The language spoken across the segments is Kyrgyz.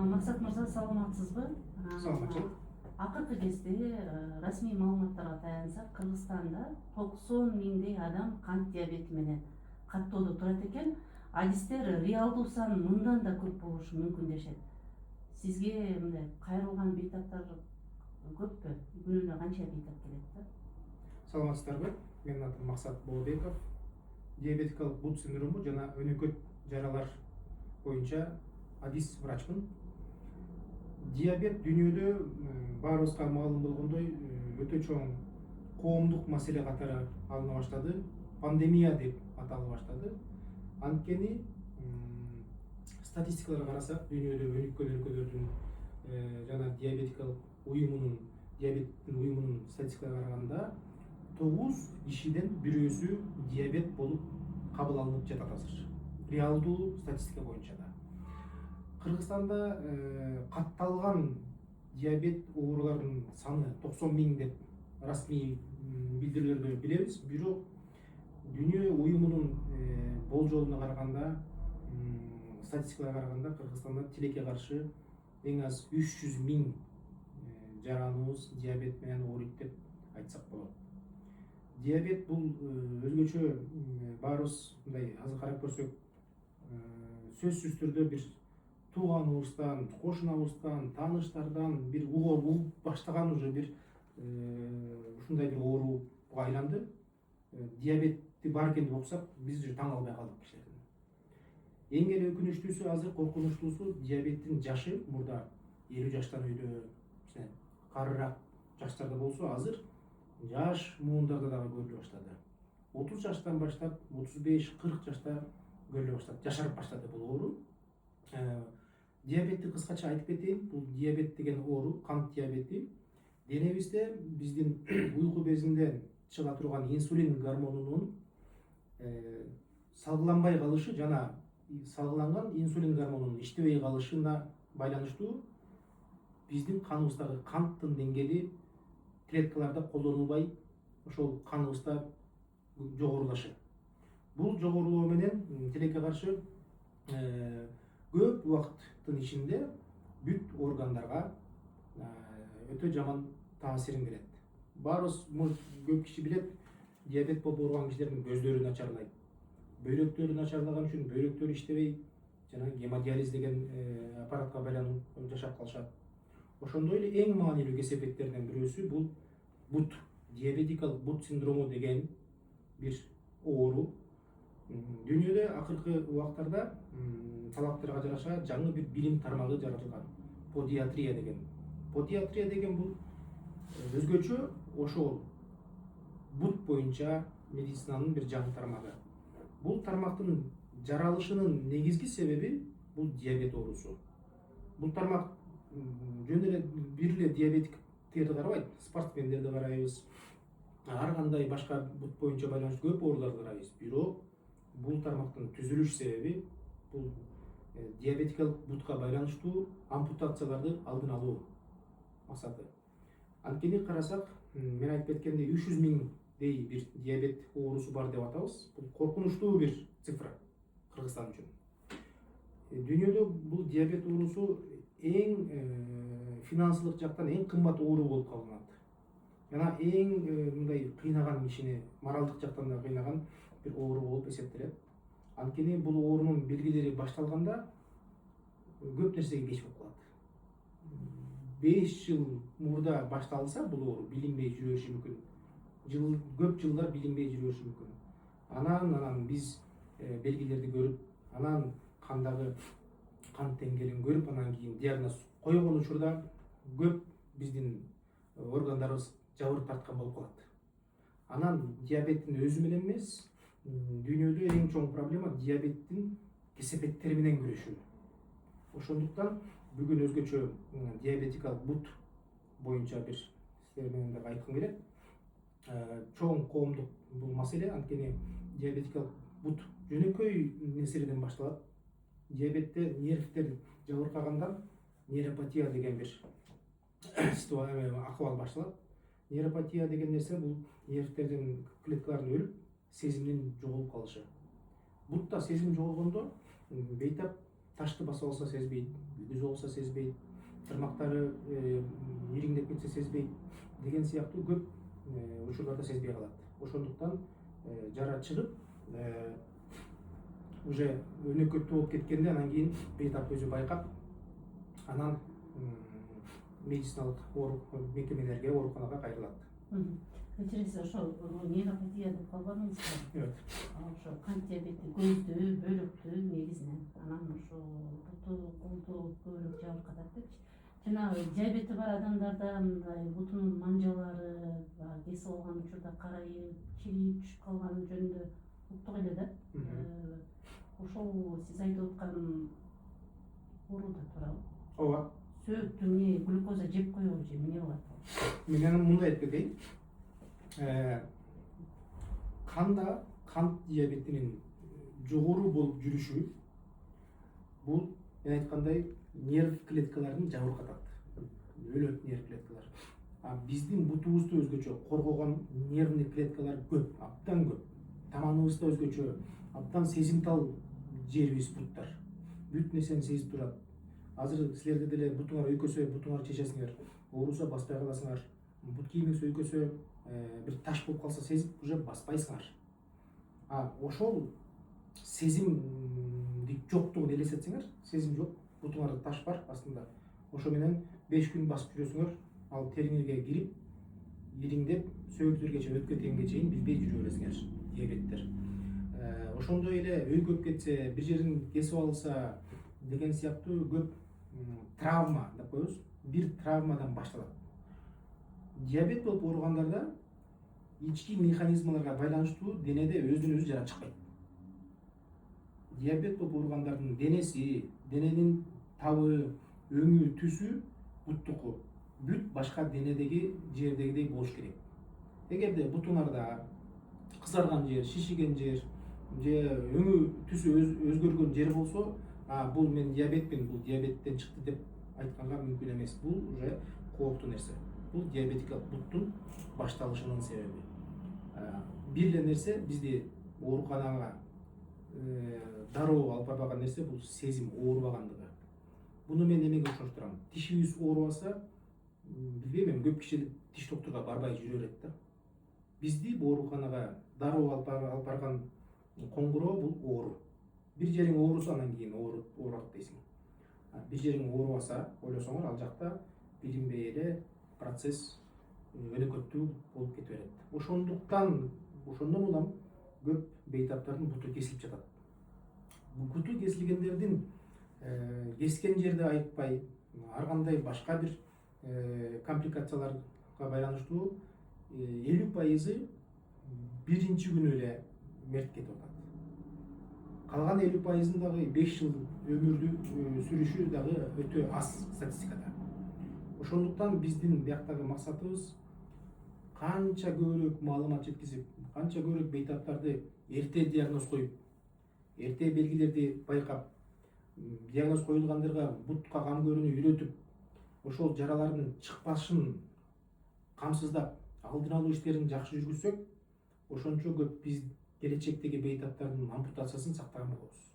Максат мырза, саламатсызбы? Саламатчылык. Акыркы кезде расмий маалыматтарга таянсак, Кыргызстанда 90 миңдей адам кант диабети менен каттоодо турат экен. Адистер реалдуу сан мындан да көп болушу мүмкүн дешет. Сизге мындай кайрылган бейтаптар көппү? Күнүнө канча бейтап келет да? Саламатсыздарбы? Менин атым Максат Болобеков. Диабетикалык бут синдрому жана өнөкөт жаралар боюнча адис врачмын. Диабет дүйнөдө баарыбызга маалым болгондой өтө чоң коомдук маселе катары алына баштады. Пандемия деп атала баштады. Анткени статистикаларга карасак, дүйнөдө өнүккөн өлкөлөрдүн жана диабеттин уюмунун статистикаларына караганда 9 кишиден бирөөсү диабет болуп кабыл алынып жатат азыр. Реалдуу статистика боюнча да. Кыргызстанда катталган диабет ооруларынын саны 90 миң деп расмий билдирүүлөрдө билебиз. Бирок дүйнө уюмунун болжолуна караганда, статистикаларга караганда Кыргызстанда тилекке каршы эң аз 300 миң жараныбыз диабет менен ооруйт деп айтсак болот. Диабет бул өзгөчө баарыбыз мындай азыр карап көрсөк, сөзсүз түрдө бир тууганыбыздан, кошунабыздан, тааныштардан бир угуп баштаган уже бир ушундай бир ооруга айланды. Диабети бар экен деп уксак, биз уже таң албай калдык кишилерден. Эң эле өкүнүчтүүсү, азыр коркунучтуусу, диабеттин жашы мурда 50 жаштан өйдө, карыраак жаштарда болсо, азыр жаш муундарда дагы көрүлө баштады. 30 жаштан баштап 35-40 жашта көрүлө баштады, жашарып баштады бул оору. Диабетти кыскача айтып кетейин. Бул диабет деген оору, кант диабети денебизде биздин уйку безинде чыга турган инсулин гормонунун салгыланбай калышы жана салгыланган инсулин гормонунун иштебей калышына байланыштуу. Биздин каныбыздагы канттын деңгээли клеткаларда колдонулбай, ошол каныбызда жогорулашы. Бул жогорулоо менен тилекке каршы көп убакыттын ичинде бүт органдарга өтө жаман таасирин берет. Баарыбыз көп киши билет, диабет болуп ооруган кишилердин көздөрү начарлайт. Бөйрөктөрү начарлаган үчүн бөйрөктөрү иштебей, жана гемодиализ деген аппаратка байланып жашап калышат. Ошондой эле эң маанилүү кесепеттерден бирөөсү бул бут, диабетикалык бут синдрому деген бир оору. Дүйнөдө акыркы убактарда талаптарга жараша жаңы бир билим тармагы жаратылган. Подиатрия деген. Подиатрия деген бул өзгөчө ошол бут боюнча медицинанын бир жаңы тармагы. Бул тармактын жаралышынын негизги себеби бул диабет оорусу. Бул тармак жөн эле бир эле диабетиктерди карабайт, спортсмендерди карайбыз, ар кандай башка бут боюнча байланыштуу көп ооруларды карайбыз. Бирок бул тармактын түзүлүш себеби бул диабетикалык бутка байланыштуу ампутацияларды алдын алуу максаты. Анткени карасак, мен айтып кеткендей 300 миңдей бир диабет оорусу бар деп атабыз. Бул коркунучтуу бир цифра Кыргызстан үчүн. Дүйнөдө бул диабет оорусу эң финансылык жактан эң кымбат оору болуп калынат. Жана эң мындай кыйнаган кишини моралдык жактан да кыйнаган бир оору болуп эсептелет. Анткени бул оорунун белгилери башталганда көп нерсеге кеч болуп калат. 5 жыл мурда башталса бул оору билинбей жүрө бериши мүмкүн. Көп жылдар билинбей жүрө бериши мүмкүн. Анан биз белгилерди көрүп, анан кандагы кант деңгээлин көрүп, анан кийин диагноз койгон учурда көп биздин органдарыбыз жабырып тарткан болуп калат. Анан диабеттин өзү менен эмес, дүйнөдө эң чоң проблема диабеттин кесепеттери менен күрөшүү. Ошондуктан бүгүн өзгөчө диабетикалык бут боюнча бир силер менен да айткым келет. Чоң коомдук бул маселе, анткени диабетикалык бут жөнөкөй нерселерден башталат. Диабетте нервтер жабыркагандан нейропатия деген бир акыбал башталат. Нейропатия деген нерсе бул нервтердин клеткаларынын өлүп, сезимдин жоголуп калышы. Бутта сезим жоголгондо бейтап ташты басып алса сезбейт, күзү болса сезбейт, тырмактары ириңдеп кетсе сезбейт деген сыяктуу көп учурларда сезбей калат. Ошондуктан жара чыгып уже өнөкөттүү болуп кеткенде анан кийин бейтап өзү байкап анан медициналык мекемелерге, ооруканага кайрылат. Кечиресиз, ошол нейропатия деп калбадыңызбы? Evet. Ошо кант диабети көздү, бөлөктү негизинен, анан ошо буту, колду көбүрөөк жабыркатат депчи. Жанагы диабети бар адамдарда мындай бутунун манжалары, кесип алган учурда карайып, чирип түшүп калганы жөнүндө уктук эле да. Ошол сиз айтып аткан оору да туурабы? Ооба. Сөөктү эмне глюкоза жеп коебу же эмне болот? Мен анан мындай айтып кетейин. Канда кант диабетинин жогору болуп жүрүшү бул мен айткандай нерв клеткаларын жабыркатат. Өлөт нерв клеткалары. Биздин бутубузду өзгөчө коргогон нервный клеткалар көп, абдан көп. Таманыбыз да өзгөчө, абдан сезимтал жерибиз буттар. Бүт нерсени сезип турат. Азыр силерде деле бутуңар өйкөсө, бутуңар чечесиңер, ооруса баспай каласыңар. Бут кийимиңиз өйкөсө, бир таш болуп калса сезип уже баспайсыңар. Ошол сезимди жоктугун элестетсеңер, сезим жок, бутуңарда таш бар астында. Ошо менен 5 күн басып жүрөсүңөр, ал териңерге кирип, ириңдеп, сөөгүлөргөчө өтүп кеткенге чейин билбей жүрө бересиңер, диабеттер. Ошондой эле өйкөп кетсе, бир жерин кесип алса деген сыяктуу көп травма деп коебуз, бир травмадан башталат. Диабет болуп ооругандарда ички механизмаларга байланыштуу денеде өзүнөн өзү жара чыкпайт. Диабет болуп ооругандардын денеси, дененин табы, өңү, түсү буттуку бүт башка денедеги жердегидей болуш керек. Эгерде бутуңарда кызарган жер, шишиген жер, же өңү түсү өзгөргөн жер болсо, бул мен диабетпин, бул диабеттен чыкты деп айтканга мүмкүн эмес. Бул уже кооптуу нерсе. Бул диабетикалык буттун башталышынын себеби. Бир эле нерсе бизди ооруканага дароо алып барбаган нерсе бул сезим оорубагандыгы. Буну мен эмеге ошоштурам? Тишибиз оорубаса, билбейм, эми көп киши тиш доктурга барбай жүрө берет да. Бизди ооруканага дароо алып барган коңгуроо бул оору. Бир жериң ооруса, анан кийин оорат дейсиң. Бир жериң оорубаса, ойлосоңор, ал жакта билинбей эле процесс өнөкөттүү болуп кете берет. Ошондон улам көп бейтаптардын буту кесилип жатат. Буту кесилгендердин кескен жерди айыкпай, ар кандай башка бир компликацияларга байланыштуу 50% биринчи күнү эле мерт кетип атат. Калган 50% дагы 5 жыл өмүрдү сүрүшү дагы өтө аз статистикада. Ошондуктан биздин бияктагы максатыбыз канча көбүрөөк маалымат жеткизип, канча көбүрөөк бейтаптарды эрте диагноз коюп, эрте белгилерди байкап, диагноз коюлгандарга бутка кам көрүүнү үйрөтүп, ошол жаралардын чыкпашын камсыздап, алдын алуу иштерин жакшы жүргүзсөк, ошончо көп биз келечектеги бейтаптардын ампутациясын сактаган болобуз.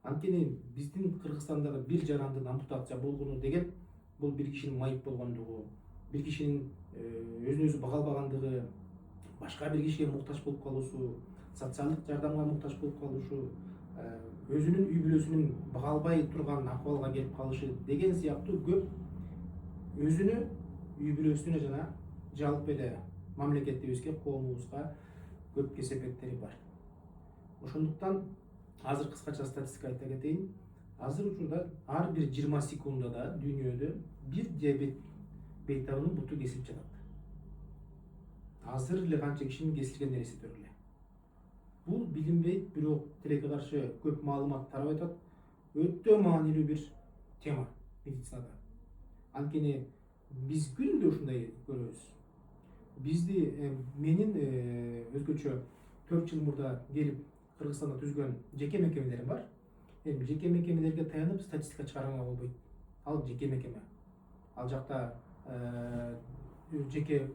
Анткени биздин Кыргызстандагы бир жарандын ампутация болгону деген бул бир кишинин майып болгондугу, бир кишинин өзүн өзү бага албагандыгы, башка бир кишиге муктаж болуп калуусу, социалдык жардамга муктаж болуп калушу, өзүнүн үй бүлөсүнүн бага албай турган акыбалга келип калышы деген сыяктуу көп өзүнө, үй бүлөсүнө жана жалпы эле мамлекетибизге, коомубузга көп кесепеттери бар. Ошондуктан азыр кыскача статистика айта кетейин. Азыр учурда ар бир 20 секундада дүйнөдө бир диабет бейтабынын буту кесилип жатат. Азыр эле канча кишинин кесилгенин эсептеп эле. Бул билинбейт, бирок тилекке каршы көп маалымат тарап атат. Өтө маанилүү бир тема медицинада. Анткени биз күндө ушундай көрөбүз. Бизди менин өзгөчө 4 жыл мурда келип Кыргызстанда түзгөн жеке мекемелерим бар. Эми жеке мекемелерге таянып статистика чыгарганга болбойт. Ал жеке мекеме. Ал жакта жеке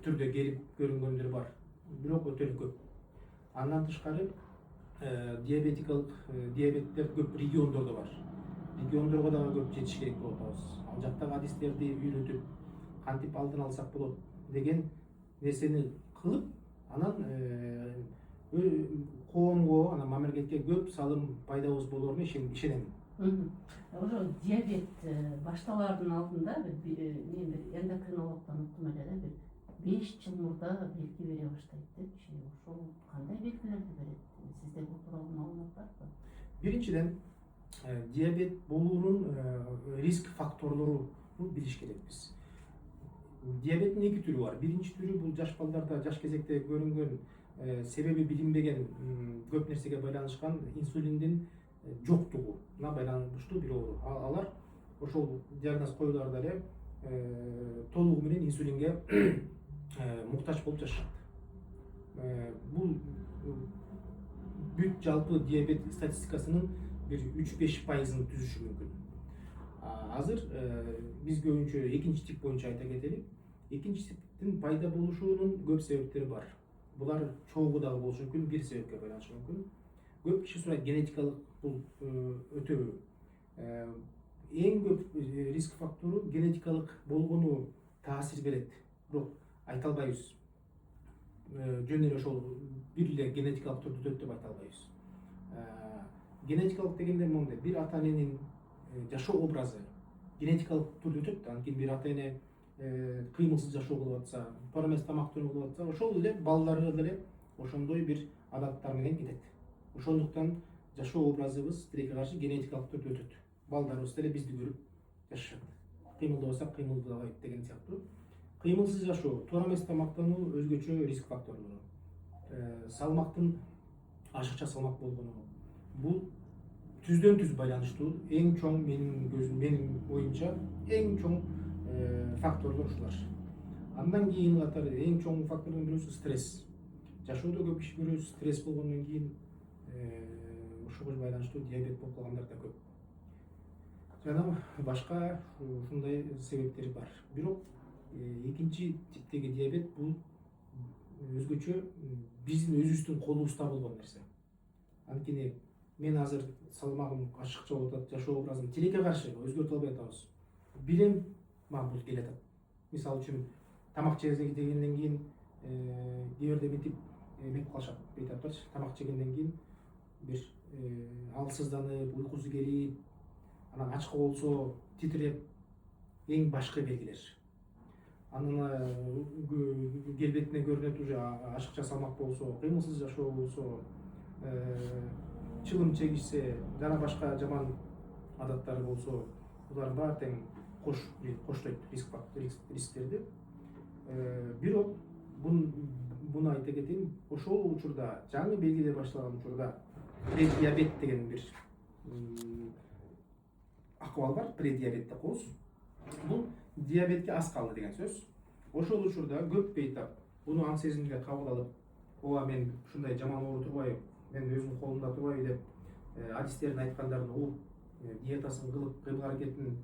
түрдө келип көрүнгөндөр бар. Бирок өтө көп. Андан тышкары диабеттер көп региондордо бар. региондорго дагы көп жетиш керек болуп атабыз. Ал жактагы адистерди үйрөтүп кантип алдын алсак болот деген нерсени кылып, анан коомго, анан мамлекетке көп салым пайдабыз болоруна ишенем. Ошо диабет башталаардын алдында мен бир эндокринологдон уктум эле да, бир 5 жыл мурда белги бере баштайт депчи. Ошол кандай белгилерди берет? Сизде бул тууралуу маалымат барбы? Биринчиден, диабет болуунун риск факторлорун билиш керекпиз. Диабеттин эки түрү бар. Биринчи түрү бул жаш балдарда, жаш кезекте көрүнгөн, себеби билинбеген көп нерсеге байланышкан инсулиндин жоктугуна байланыштуу бир оору. Алар ошол диагноз коюларда эле толугу менен инсулинге муктаж болуп жашашат. Бул бүт жалпы диабет статистикасынын бир 3-5% түзүшү мүмкүн. Азыр биз көбүнчө экинчи тип боюнча айта кетели. Экинчи типтин пайда болушунун көп себептери бар. Булар чогуу дагы болушу мүмкүн, бир себепке байланышы мүмкүн. Көп киши сурайт, генетикалык бул өтөбү. Эң көп риск фактору генетикалык болгону таасир берет. Бирок айта албайбыз. Жөн эле ошол бир эле генетикалык түрдө өтөт деп айта албайбыз. Генетикалык дегенде моундай, бир ата эненин жашоо образы генетикалык түрдө өтөт. Анан кийин бир ата эне кыймылсыз жашоо кылып атса, туура эмес тамактануу кылып атса, ошол эле балдары деле ошондой бир адаттар менен кетет. Ошондуктан жашоо образыбыз тилекке каршы генетикалык түрдө өтөт. Балдарыбыз деле бизди көрүп жашашат. Кыймылдабасак кыймылдабайт деген сыяктуу. Кыймылсыз жашоо, туура эмес тамактануу өзгөчө риск факторлору. Салмактын ашыкча салмак болгону. Бул түздөн түз байланыштуу. Эң чоң менин оюмча эң чоң факторлор ушулар. Андан кийин катары эң чоң фактордун бирөөсү стресс. Жашоодо көп киши көрөбүз, стресс болгондон кийин ошого байланыштуу диабет болуп калгандар да көп. Жана башка ушундай себептери бар. Бирок экинчи типтеги диабет бул өзгөчө биздин өзүбүздүн колубузда болгон нерсе. Анткени мен азыр салмагым ашыкча болуп атат, жашоо образым тилекке каршы өзгөртө албай атабыз. Билем, мага бул келе атат. Мисалы үчүн тамак жегенден кийин кээ бирде мынтип эметип калышат, бейтаптарчы. Тамак жегенден кийин бир алсызданып, уйкусу келип, анан ачка болсо титиреп, эң башкы белгилер. Анын келбетине көрүнөт, уже ашыкча салмак болсо, кыймылсыз жашоо болсо, чылым чегишсе, жана башка жаман адаттары болсо, булардын баары тең коштойт рисктерди. Бирок буну айта кетейин, ошол учурда, жаңы белгилер башталган учурда предиабет деген бир акыбал бар, предиабет деп коебуз. Бул диабетке аз калды деген сөз. Ошол учурда көп бейтап буну аң сезимге кабыл алып, ооба мен ушундай жаман оору турбайбы, мен өзүмдүн колумда турбайбы деп адистердин айткандарын угуп, диетасын кылып, кыймыл аракетин,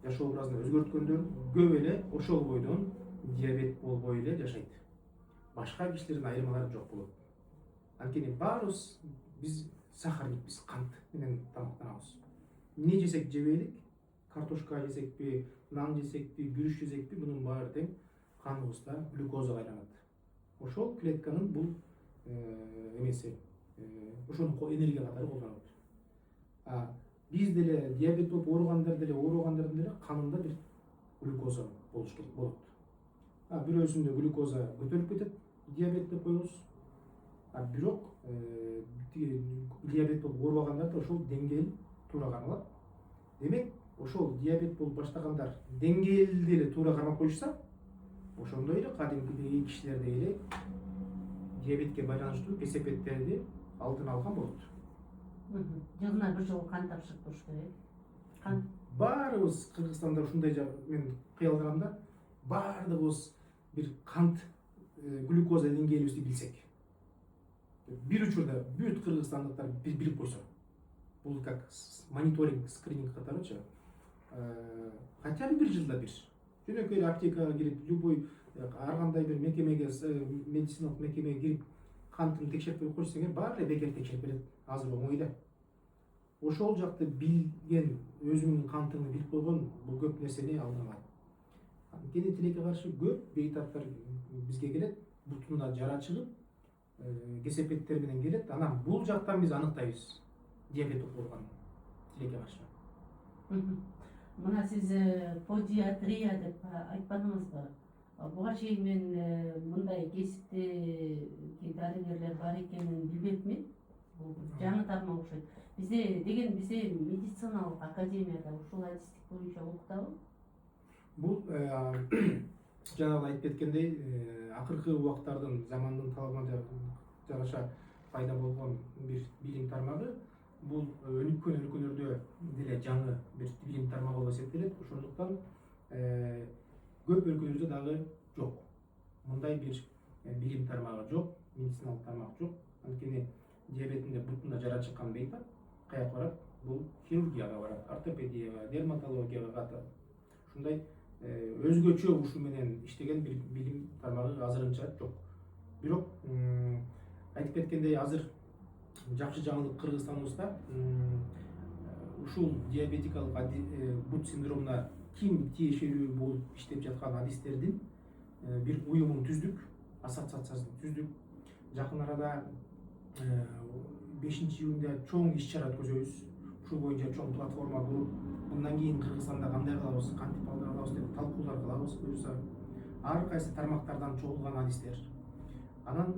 жашоо образын өзгөрткөндөр көп эле ошол бойдон диабет болбой эле жашайт. Башка кишилердин айырмалары жок болот. Анткени баарыбыз биз сахарникпиз, кант менен тамактанабыз. Эмне жесек жебейли, картошка жесекпи, нан жесекпи, күрүч жесекпи, мунун баары тең каныбызда глюкозага айланат. Ошол клетканын бул эмеси, ошону энергия катары колдонот. Биз деле диабет болуп ооругандардын деле канында бир глюкоза болуш керек болот. Бирөөсүндө глюкоза көтөрүлүп кетет, диабет деп коебуз. Бирок диабет болуп оорубагандарда ошол деңгээл туура кармалат. Демек, ошол диабет болуп баштагандар деңгээлди эле туура кармап коюшса, ошондой эле кадимкидей кишилердей эле диабетке байланыштуу кесепеттерди алдын алган болот. Жылына бир жолу кан тапшырып туруш керек. Кан Баарыбыз Кыргызстанда ушундай мен кыялданамда, баардыгыбыз бир кант глюкоза деңгээлибизди билсек. Бир учурда бүт кыргызстандыктар билип койсо. Бул как мониторинг, скрининг катарычы. Хотя бы бир жылда бир. Жөнөкөй аптекага кирип, любой ар кандай бир мекемеге, медициналык мекемеге кирип, кантын текшерип койсоң, баары эле бекер текшерип берет. Азыр оңой эле. ошол жакты билген, өзүңдүн кантыңды билип койгон бул көп нерсени алдын алат. Анткени тилекке каршы көп бейтаптар бизге келет, бутунда жара чыгып, кесепеттер менен келет. Анан бул жактан биз аныктайбыз диабет болгонун тилекке каршы. Мына сиз подиатрия деп айтпадыңызбы? Буга чейин мен мындай кесипте дарыгерлер бар экенин билбепмин. Бул жаңы тармак окшойт. Бизде медициналык академияда ушул адистик боюнча окутабы? Бул жанагы айтып кеткендей, акыркы убактардын замандын талабына жараша пайда болгон бир билим тармагы. Бул өнүккөн өлкөлөрдө деле жаңы бир билим тармагы болуп эсептелет. Ошондуктан көп өлкөлөрдө дагы жок. Мындай бир билим тармагы жок, медициналык тармак жок. Анткени диабетинде бутунда жара чыккан бейтап каяка барат? Бул хирургияга барат, ортопедияга, дерматологияга катат. Ушундай өзгөчө ушу менен иштеген бир билим тармагы азырынча жок. Бирок айтып кеткендей, азыр жакшы жаңылык Кыргызстаныбызда ушул диабетикалык бут синдромуна ким тиешелүү болуп иштеп жаткан адистердин бир уюмун түздүк, ассоциациясын түздүк. Жакын арада 5-июнда чоң иш-чара өткөзөбүз. Ушул боюнча чоң платформа куруп, мындан кийин Кыргызстанда кандай кылабыз, кантип алдыра алабыз деп талкуулар кылабыз. Буюрса, ар кайсы тармактардан чогулган адистер. Анан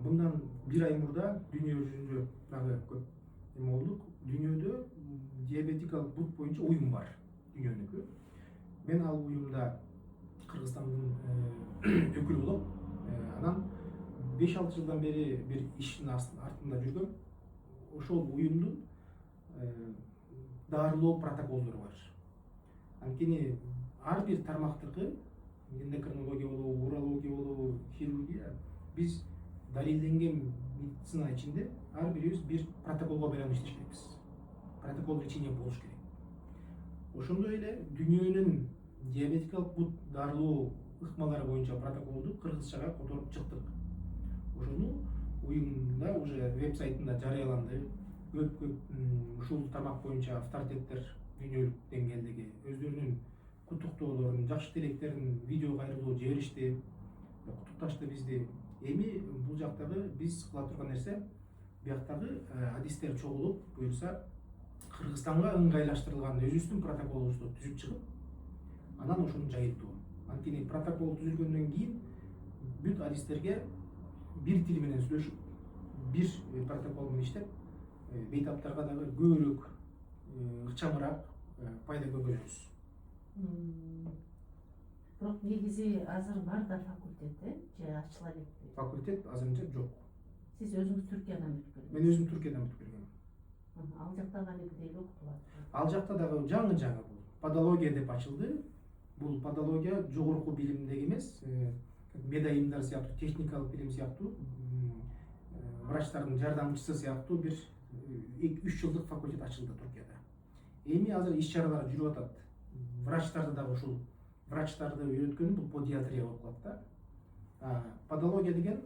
мындан бир ай мурда дүйнө жүзүндө дагы көп эме болдук. Дүйнөдө диабетикалык бут боюнча уюм бар, дүйнөнүкү. Мен ал уюмда Кыргызстандын өкүлү болуп, анан 5-6 жылдан бери бир иштин артында жүргөм. Ошол уюмдун дарылоо протоколдору бар. Анткени ар бир тармактыкы, эндокринология болобу, урология болобу, хирургия, биз далилденген медицина ичинде ар бирибиз бир протоколго байланып иштешкенбиз. Протокол лечения болуш керек. Ошондой эле дүйнөнүн диабетикалык бут дарылоо ыкмалары боюнча протоколду кыргызчага которуп чыктык. Ошону уюмда уже веб-сайтында жарыяланды. Көп ушул тармак боюнча авторитеттер дүйнөлүк деңгээлдеги өздөрүнүн куттуктоолорун, жакшы тилектерин видео кайрылуу жиберишти, куттукташты бизди. Эми бул жактагы биз кыла турган нерсе, бияктагы адистер чогулуп, буюрса Кыргызстанга ыңгайлаштырылган өзүбүздүн протоколубузду түзүп чыгып, анан ошону жайылтуу. Анткени протокол түзүлгөндөн кийин бүт адистерге бир тил менен сүйлөшүп, бир протокол менен иштеп, бейтаптарга дагы көбүрөөк, ыкчамыраак пайда көргөзөбүз. Бирок негизи азыр бар да факультет, же ачыла элек? Факультет азырынча жок. Сиз өзүңүз Түркиядан бүтүп келдиңиз? Мен өзүм Түркиядан бүтүп келгем. Ал жакта кантип окутулат? Ал жакта дагы жаңы бул подология деп ачылды. Бул подология жогорку билимдеги эмес, медайымдар сыяктуу, техникалык билим сыяктуу, врачтардын жардамчысы сыяктуу бир 2-3 жылдык факультет ачылды Түркияда. Эми азыр иш-чаралар жүрүп атат. Врачтарды дагы ушул врачтарды үйрөткөн бул подиатрия болуп калат да. Подология деген